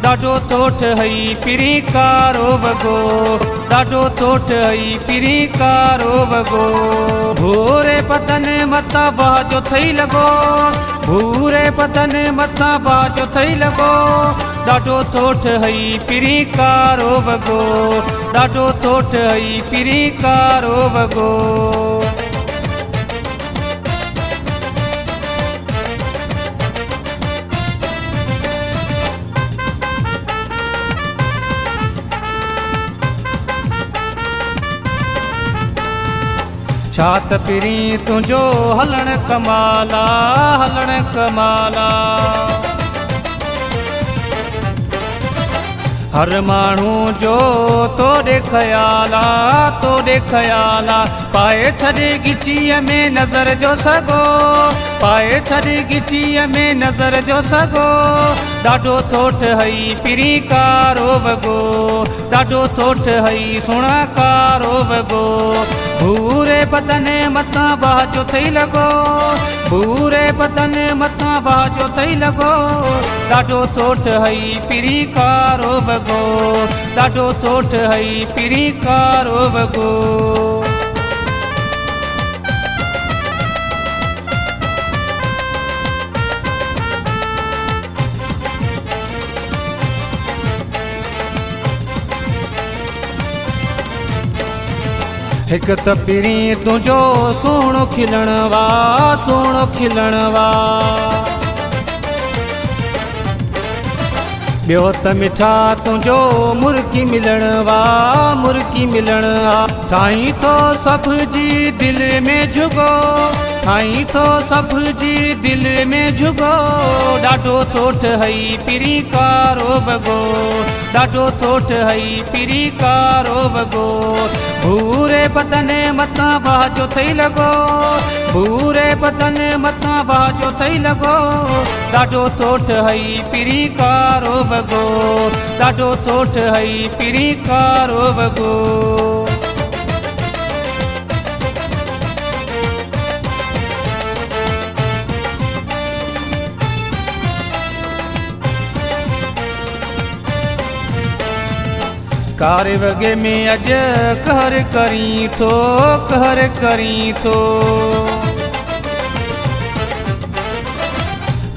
ॾाढो तोठ हई पिरी कारो वॻो ॾाढो तोठ हई पिरी कारो वॻो भूरे पतन मथां बाजो थई लॻो भूरे पतन मथां बाजो थई लॻो ॾाढो तोठ हई पिरी कारो वॻो ॾाढो तोठ हई पिरी कारो वॻो छात पिरी तुंहिंजो हलण कमाला हलण कमाला हर माण्हू जो तोड़े ख़याला पाए छॾे गिचीअ में नज़र जो सॻो पाए छॾे गिचीअ में नज़र जो सॻो ॾाढो तोठ हई पिरी कारो वॻो ॾाढो तोठ हई सुहिणा कारो वॻो भूरे पतन मथां बाजो थई लॻो भूरे पतन मथां बाजो थई लॻो ॾाढो तोठ हई पिरी कारो वॻो ॾाढो तोठ हई पिरी कारो वॻो हिकु त पिरी तुंहिंजो सुहिणो खिलण वा सुहिणो खिलण वा ॿियो त मिठा तुंहिंजो मुर्गी मिलण वा मुर्गी मिलण ठाहीं थो सभ जी दिलि में झुगो ठाहीं थो सभ जी दिलि में झुगो ॾाढो तोठ हई पिरी कारो वॻो ॾाढो तोठ हई पिरी कारो वॻो भूरे पतन मथां बाजो थई लॻो भूरे पतन मथां बाजो थई लॻो ॾाढो तोठ हई पिरी कारो वॻो ॾाढो तोठ हई पिरी कारो वॻो कारे वॻे में अॼु कहर करी थो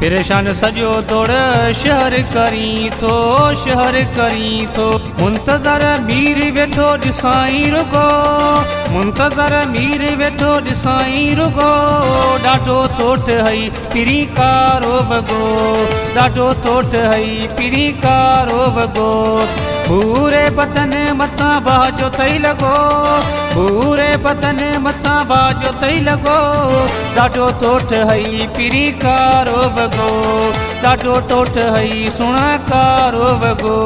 परेशान सॼो दौड़ शहर करी थो मुंतज़र मीर वेठो ॾिसाई रुगो मुंतज़र मीर वेठो ॾिसाई रुगो ॾाढो तोठ हई पिरी कारो वॻो ॾाढो तोठ हई पिरी कारो वॻो भूरे पतन मथां बाजो थई लॻो भूरे पतन मथां बाजो थई लॻो ॾाढो तोठ हई पिरी कारो वॻो ॾाढो तोठ हई सुहिणा कारो वॻो